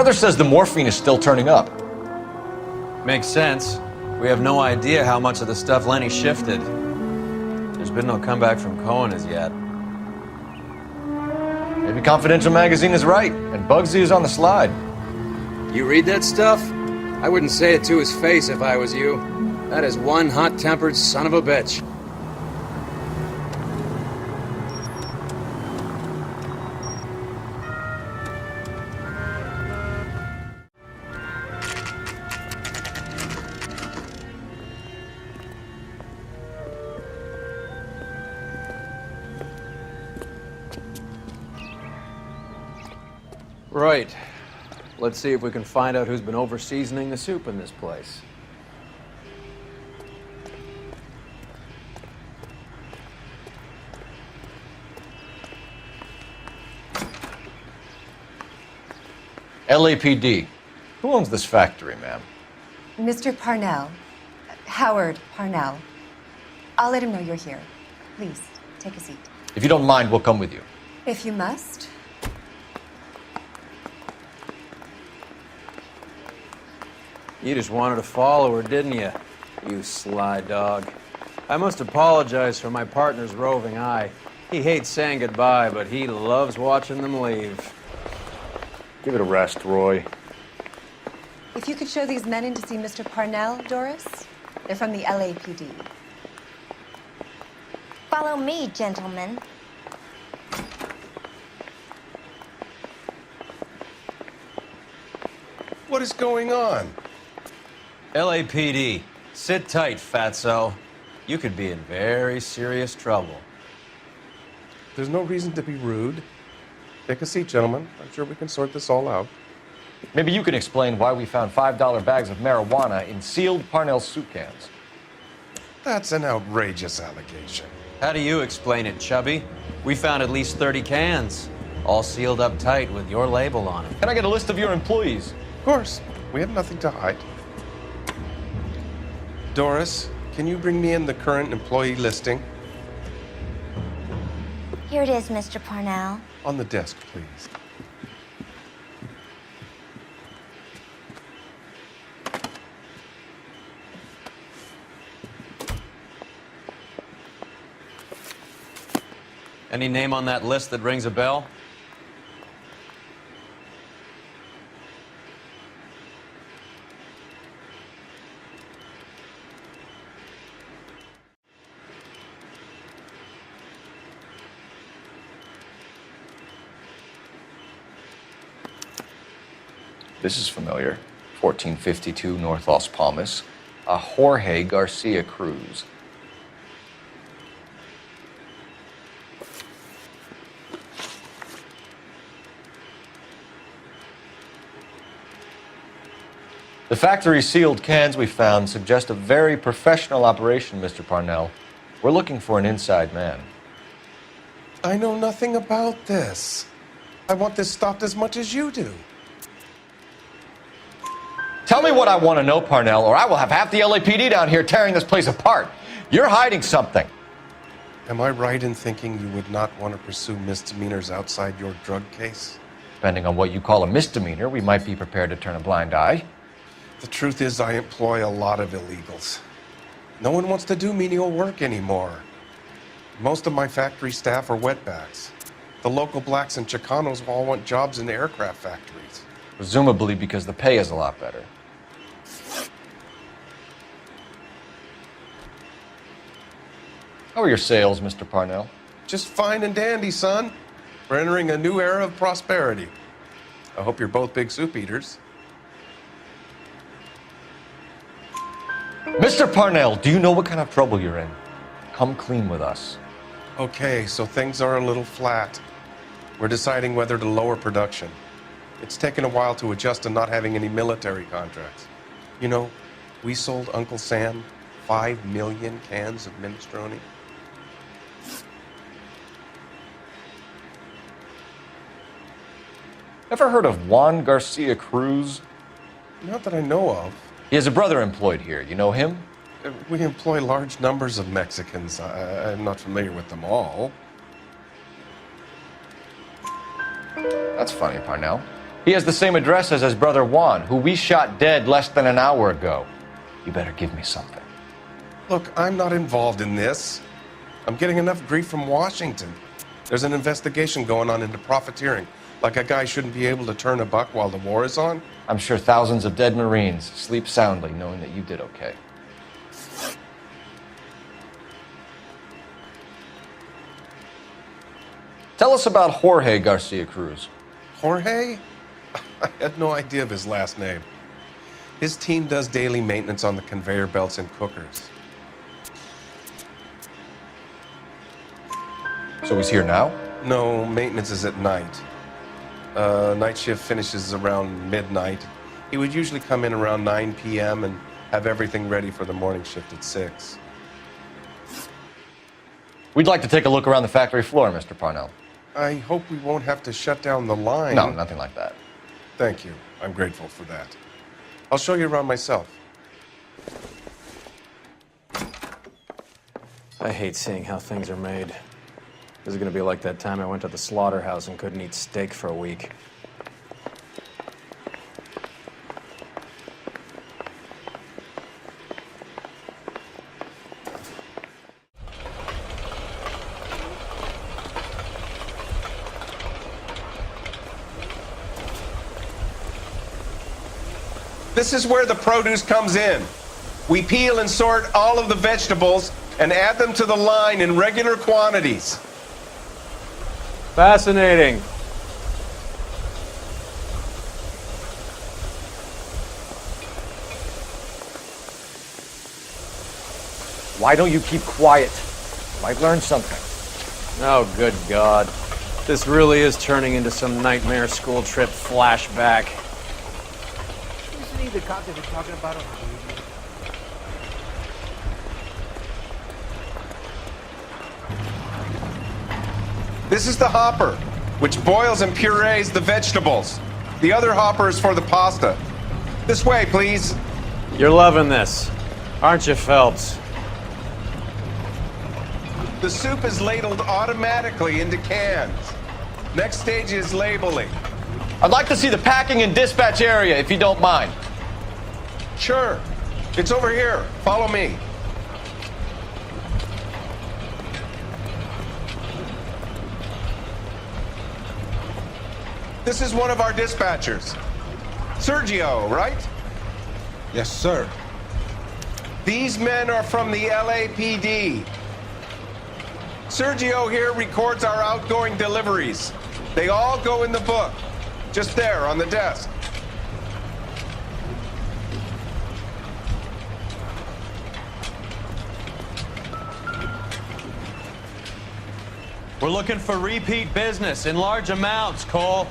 brother says the morphine is still turning up. Makes sense. We have no idea how much of the stuff Lenny shifted. There's been no comeback from Cohen as yet. Maybe Confidential magazine is right, and Bugsy is on the slide. You read that stuff? I wouldn't say it to his face if I was you. That is one hot-tempered son of a bitch. Right. Let's see if we can find out who's been over-seasoning the soup in this place. LAPD. Who owns this factory, ma'am? Mr. Parnell. Howard Parnell. I'll let him know you're here. Please, take a seat. If you don't mind, we'll come with you. If you must. You just wanted to follow her, didn't you? You sly dog. I must apologize for my partner's roving eye. He hates saying goodbye, but he loves watching them leave. Give it a rest, Roy. If you could show these men in to see Mr. Parnell, Doris. They're from the LAPD. Follow me, gentlemen. What is going on? LAPD, sit tight, fatso. You could be in very serious trouble. There's no reason to be rude. Take a seat, gentlemen. I'm sure we can sort this all out. Maybe you can explain why we found $5 bags of marijuana in sealed Parnell soup cans. That's an outrageous allegation. How do you explain it, Chubby? We found at least 30 cans, all sealed up tight with your label on them. Can I get a list of your employees? Of course. We have nothing to hide. Doris, can you bring me in the current employee listing? Here it is, Mr. Parnell. On the desk, please. Any name on that list that rings a bell? This is familiar. 1452 North Las Palmas. A Jorge Garcia Cruz. The factory sealed cans we found suggest a very professional operation, Mr. Parnell. We're looking for an inside man. I know nothing about this. I want this stopped as much as you do. Tell me what I want to know, Parnell, or I will have half the LAPD down here tearing this place apart. You're hiding something. Am I right in thinking you would not want to pursue misdemeanors outside your drug case? Depending on what you call a misdemeanor, we might be prepared to turn a blind eye. The truth is, I employ a lot of illegals. No one wants to do menial work anymore. Most of my factory staff are wetbacks. The local blacks and Chicanos all want jobs in the aircraft factories. Presumably because the pay is a lot better. How are your sales, Mr. Parnell? Just fine and dandy, son. We're entering a new era of prosperity. I hope you're both big soup eaters. Mr. Parnell, do you know what kind of trouble you're in? Come clean with us. Okay, so things are a little flat. We're deciding whether to lower production. It's taken a while to adjust to not having any military contracts. You know, we sold Uncle Sam 5 million cans of minestrone. Ever heard of Juan Garcia Cruz? Not that I know of. He has a brother employed here. You know him? We employ large numbers of Mexicans. I'm not familiar with them all. That's funny, Parnell. He has the same address as his brother Juan, who we shot dead less than an hour ago. You better give me something. Look, I'm not involved in this. I'm getting enough grief from Washington. There's an investigation going on into profiteering. Like a guy shouldn't be able to turn a buck while the war is on. I'm sure thousands of dead Marines sleep soundly knowing that you did okay. Tell us about Jorge Garcia Cruz. Jorge? I had no idea of his last name. His team does daily maintenance on the conveyor belts and cookers. So he's here now? No, maintenance is at night. Night shift finishes around midnight. He would usually come in around 9 p.m. and have everything ready for the morning shift at 6. We'd like to take a look around the factory floor, Mr. Parnell. I hope we won't have to shut down the line. No, nothing like that. Thank you. I'm grateful for that. I'll show you around myself. I hate seeing how things are made. This is gonna be like that time I went to the slaughterhouse and couldn't eat steak for a week. This is where the produce comes in. We peel and sort all of the vegetables and add them to the line in regular quantities. Fascinating. Why don't you keep quiet? Might learn something. Oh, good God. This really is turning into some nightmare school trip flashback. Isn't he the cop they've been talking about on the radio? This is the hopper, which boils and purees the vegetables. The other hopper is for the pasta. This way, please. You're loving this, aren't you, Phelps? The soup is ladled automatically into cans. Next stage is labeling. I'd like to see the packing and dispatch area, if you don't mind. Sure. It's over here. Follow me. This is one of our dispatchers. Sergio, right? Yes, sir. These men are from the LAPD. Sergio here records our outgoing deliveries. They all go in the book, just there on the desk. We're looking for repeat business in large amounts, Cole.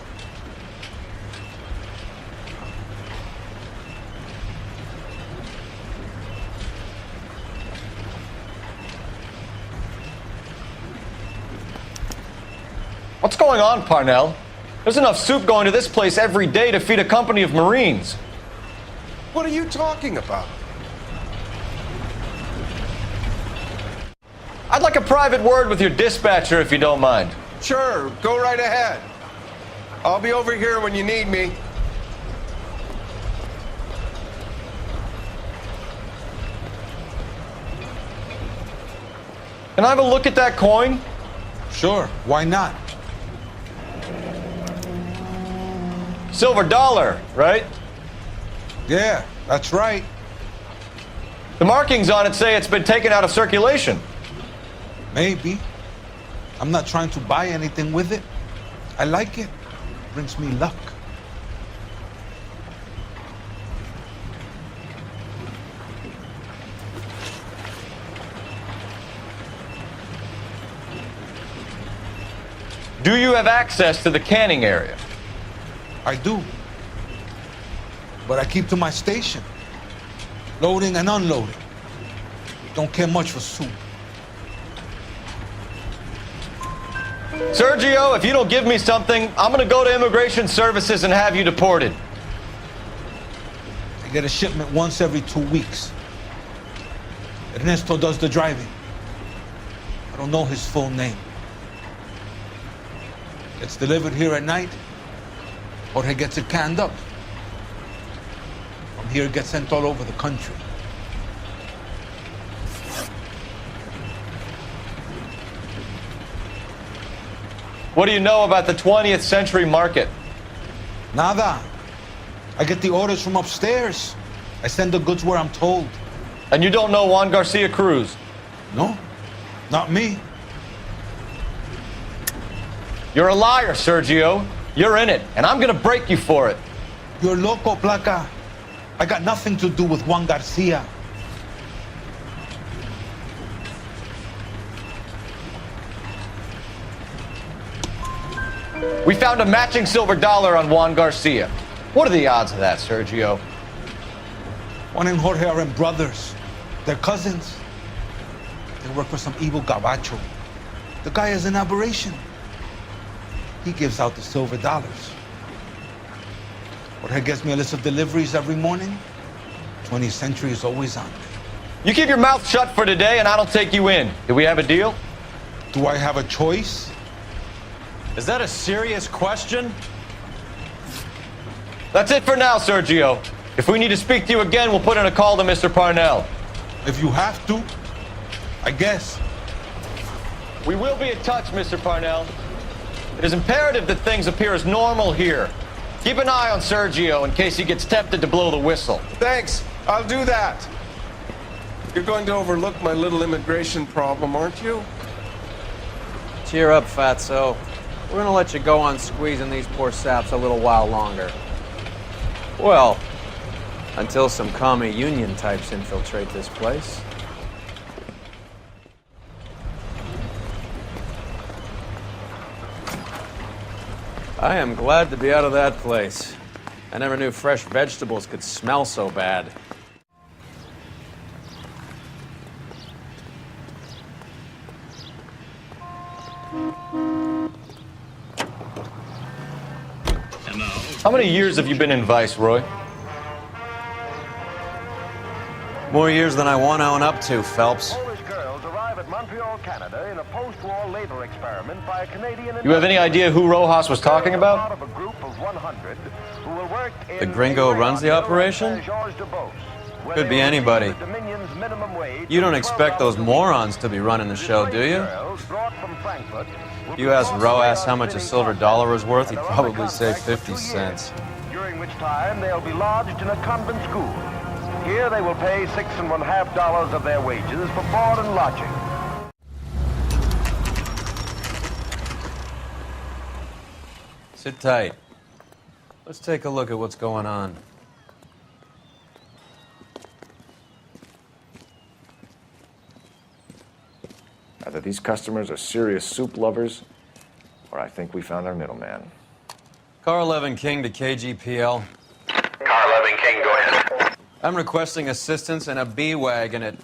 What's going on, Parnell? There's enough soup going to this place every day to feed a company of Marines. What are you talking about? I'd like a private word with your dispatcher, if you don't mind. Sure, go right ahead. I'll be over here when you need me. Can I have a look at that coin? Sure, why not? Silver dollar, right? Yeah, that's right. The markings on it say it's been taken out of circulation. Maybe. I'm not trying to buy anything with it. I like it. Brings me luck. Do you have access to the canning area? I do. But I keep to my station. Loading and unloading. Don't care much for soup. Sergio, if you don't give me something, I'm gonna go to Immigration Services and have you deported. I get a shipment once every 2 weeks. Ernesto does the driving. I don't know his full name. Gets delivered here at night. Jorge gets it canned up. From here, it gets sent all over the country. What do you know about the 20th century market? Nada. I get the orders from upstairs. I send the goods where I'm told. And you don't know Juan Garcia Cruz? No, not me. You're a liar, Sergio. You're in it, and I'm gonna break you for it. You're loco, Placa. I got nothing to do with Juan Garcia. We found a matching silver dollar on Juan Garcia. What are the odds of that, Sergio? Juan and Jorge aren't brothers. They're cousins. They work for some evil gabacho. The guy is an aberration. He gives out the silver dollars. Jorge gets me a list of deliveries every morning. 20th Century is always on. You keep your mouth shut for today, and I don't take you in. Do we have a deal? Do I have a choice? Is that a serious question? That's it for now, Sergio. If we need to speak to you again, we'll put in a call to Mr. Parnell. If you have to, I guess. We will be in touch, Mr. Parnell. It is imperative that things appear as normal here. Keep an eye on Sergio in case he gets tempted to blow the whistle. Thanks. I'll do that. You're going to overlook my little immigration problem, aren't you? Cheer up, fatso. We're gonna let you go on squeezing these poor saps a little while longer. Well, until some commie union types infiltrate this place. I am glad to be out of that place. I never knew fresh vegetables could smell so bad. How many years have you been in Vice, Roy? More years than I want to own up to, Phelps. Polish girls arrive at Montreal, Canada in a post-war labor experiment by a Canadian... You have any idea who Rojas was talking about? ...part of a group of 100 who will work in... The gringo runs the operation? Could be anybody. You don't expect those morons to be running the show, do you? You asked Rojas how much a silver dollar was worth, he'd probably say 50 cents. During which time they'll be lodged in a convent school. Here they will pay $6.50 of their wages for board and lodging. Sit tight. Let's take a look at what's going on. Either these customers are serious soup lovers, or I think we found our middleman. Car 11 King to KGPL. Car 11 King, go ahead. I'm requesting assistance in a B-Wagon at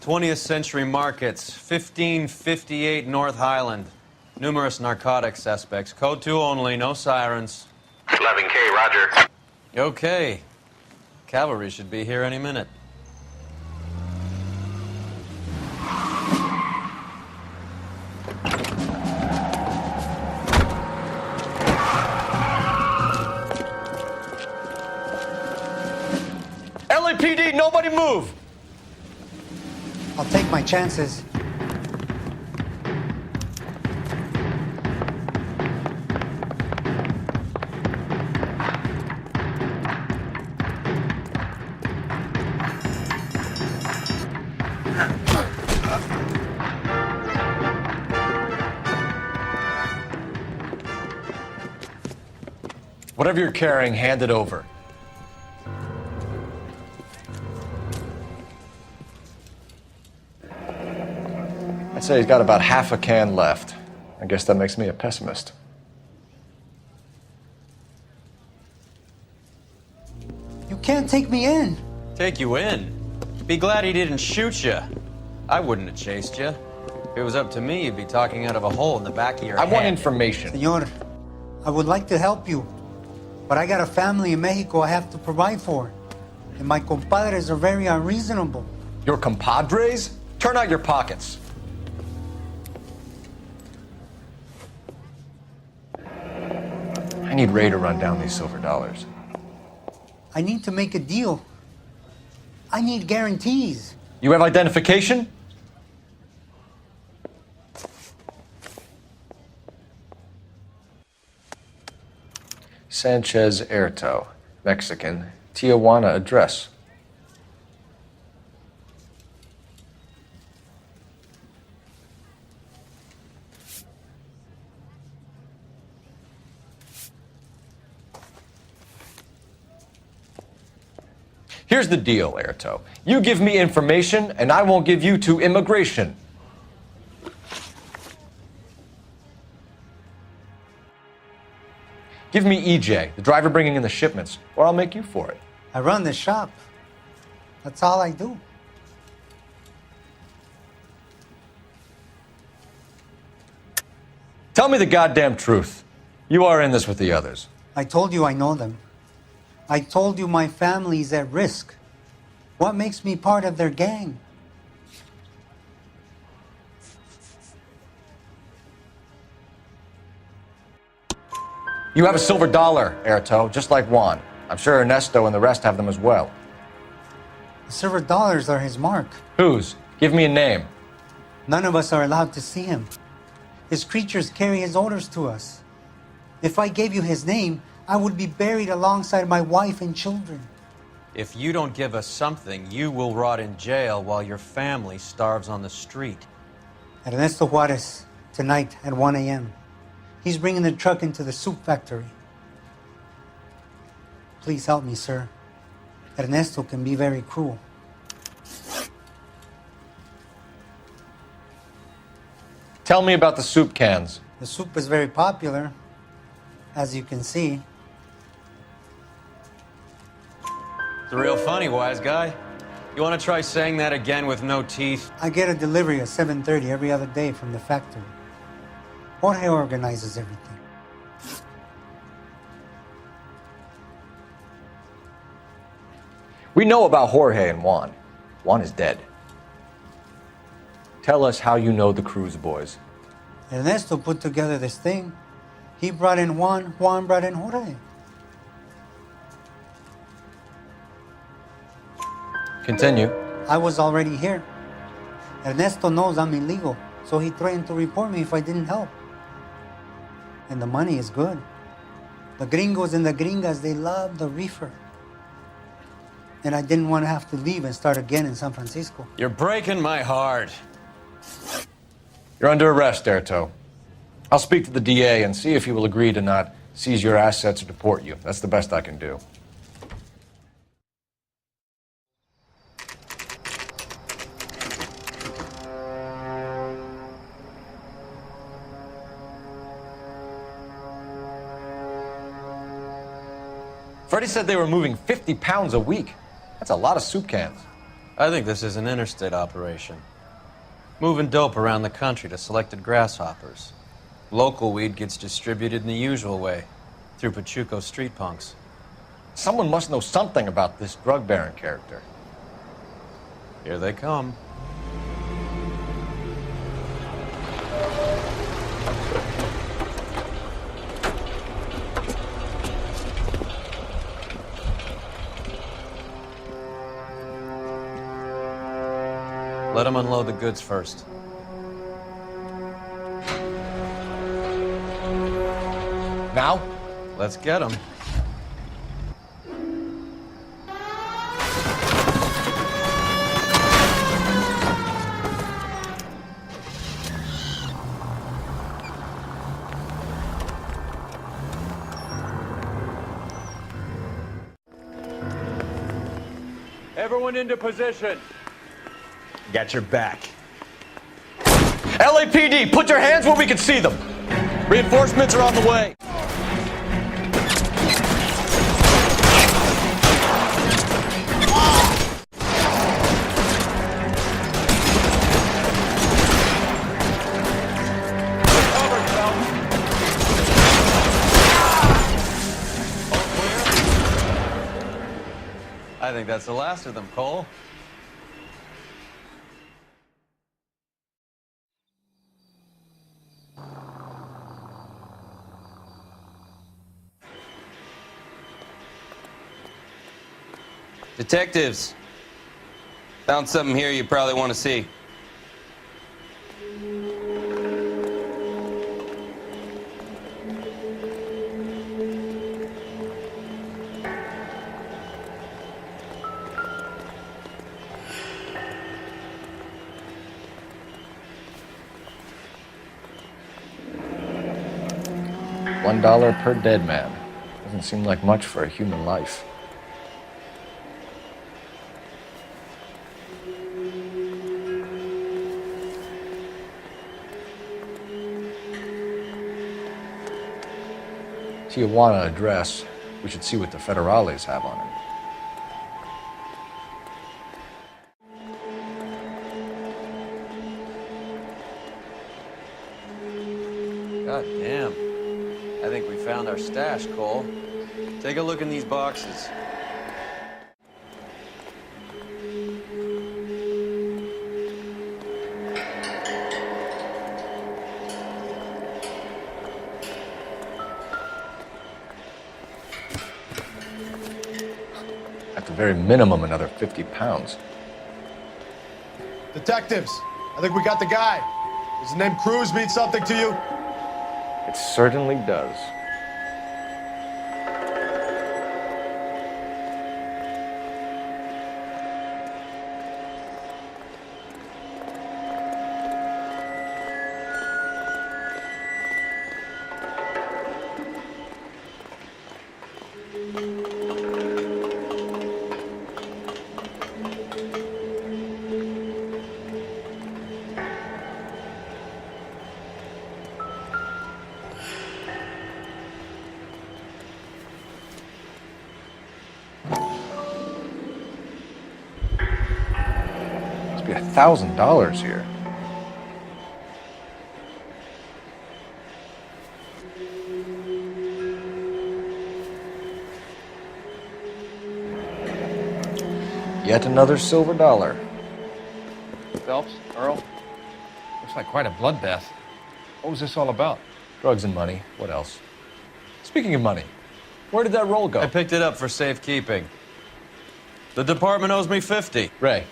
20th Century Markets, 1558 North Highland. Numerous narcotic suspects. Code 2 only, no sirens. 11K, roger. Okay. Cavalry should be here any minute. LAPD, nobody move! I'll take my chances. Whatever you're carrying, hand it over. I'd say he's got about half a can left. I guess that makes me a pessimist. You can't take me in. Take you in? Be glad he didn't shoot you. I wouldn't have chased you. If it was up to me, you'd be talking out of a hole in the back of your head. I want information. Senor, I would like to help you, but I got a family in Mexico I have to provide for. And my compadres are very unreasonable. Your compadres? Turn out your pockets. I need Ray to run down these silver dollars. I need to make a deal. I need guarantees. You have identification? Sanchez Erto, Mexican, Tijuana address. Here's the deal, Erto. You give me information, and I won't give you to immigration. Give me EJ, the driver bringing in the shipments, or I'll make you for it. I run the shop. That's all I do. Tell me the goddamn truth. You are in this with the others. I told you I know them. I told you my family's at risk. What makes me part of their gang? You have a silver dollar, Erto, just like Juan. I'm sure Ernesto and the rest have them as well. The silver dollars are his mark. Whose? Give me a name. None of us are allowed to see him. His creatures carry his orders to us. If I gave you his name, I would be buried alongside my wife and children. If you don't give us something, you will rot in jail while your family starves on the street. Ernesto Juarez, tonight at 1 a.m. He's bringing the truck into the soup factory. Please help me, sir. Ernesto can be very cruel. Tell me about the soup cans. The soup is very popular, as you can see. It's real funny, wise guy. You want to try saying that again with no teeth? I get a delivery at 7:30 every other day from the factory. Jorge organizes everything. We know about Jorge and Juan. Juan is dead. Tell us how you know the Cruz boys. Ernesto put together this thing. He brought in Juan, Juan brought in Jorge. Continue. I was already here. Ernesto knows I'm illegal, so he threatened to report me if I didn't help. And the money is good. The gringos and the gringas, they love the reefer. And I didn't want to have to leave and start again in San Francisco. You're breaking my heart. You're under arrest, Erto. I'll speak to the DA and see if he will agree to not seize your assets or deport you. That's the best I can do. Freddie said they were moving 50 pounds a week. That's a lot of soup cans. I think this is an interstate operation. Moving dope around the country to selected grasshoppers. Local weed gets distributed in the usual way, through Pachuco street punks. Someone must know something about this drug baron character. Here they come. Let them unload the goods first. Now? Let's get them. Everyone into position. Got your back. LAPD, put your hands where we can see them. Reinforcements are on the way. Cover, Phelps. All clear? I think that's the last of them, Cole. Detectives. Found something here you probably want to see. $1 per dead man. Doesn't seem like much for a human life. Tijuana address. We should see what the federales have on it. God damn. I think we found our stash, Cole. Take a look in these boxes. At the very minimum, another 50 pounds. Detectives, I think we got the guy. Does the name Cruz mean something to you? It certainly does. Be $1,000 here. Yet another silver dollar. Phelps, Earl, looks like quite a bloodbath. What was this all about? Drugs and money. What else? Speaking of money, where did that roll go? I picked it up for safekeeping. The department owes me 50. Ray,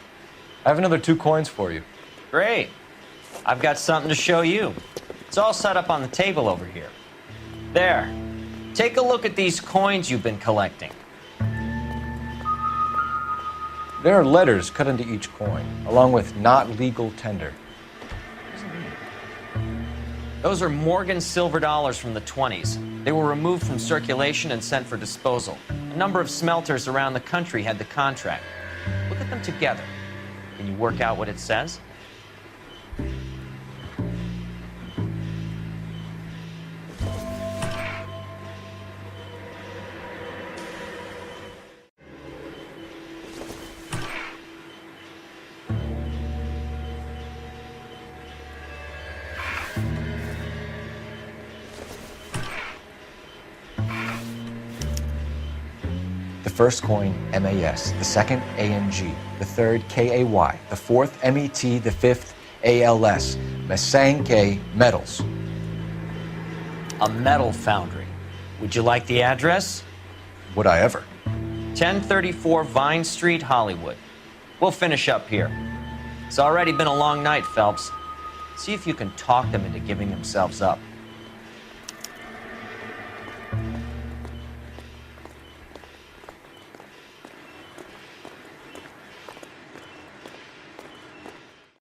I have another 2 coins for you. Great. I've got something to show you. It's all set up on the table over here. There. Take a look at these coins you've been collecting. There are letters cut into each coin, along with not legal tender. Those are Morgan silver dollars from the 20s. They were removed from circulation and sent for disposal. A number of smelters around the country had the contract. Look at them together. Can you work out what it says? The first coin, MAS. The second, ANG. The third, KAY. The fourth, MET. The fifth, ALS. Masanke Metals. A metal foundry. Would you like the address? Would I ever? 1034 Vine Street, Hollywood. We'll finish up here. It's already been a long night, Phelps. See if you can talk them into giving themselves up.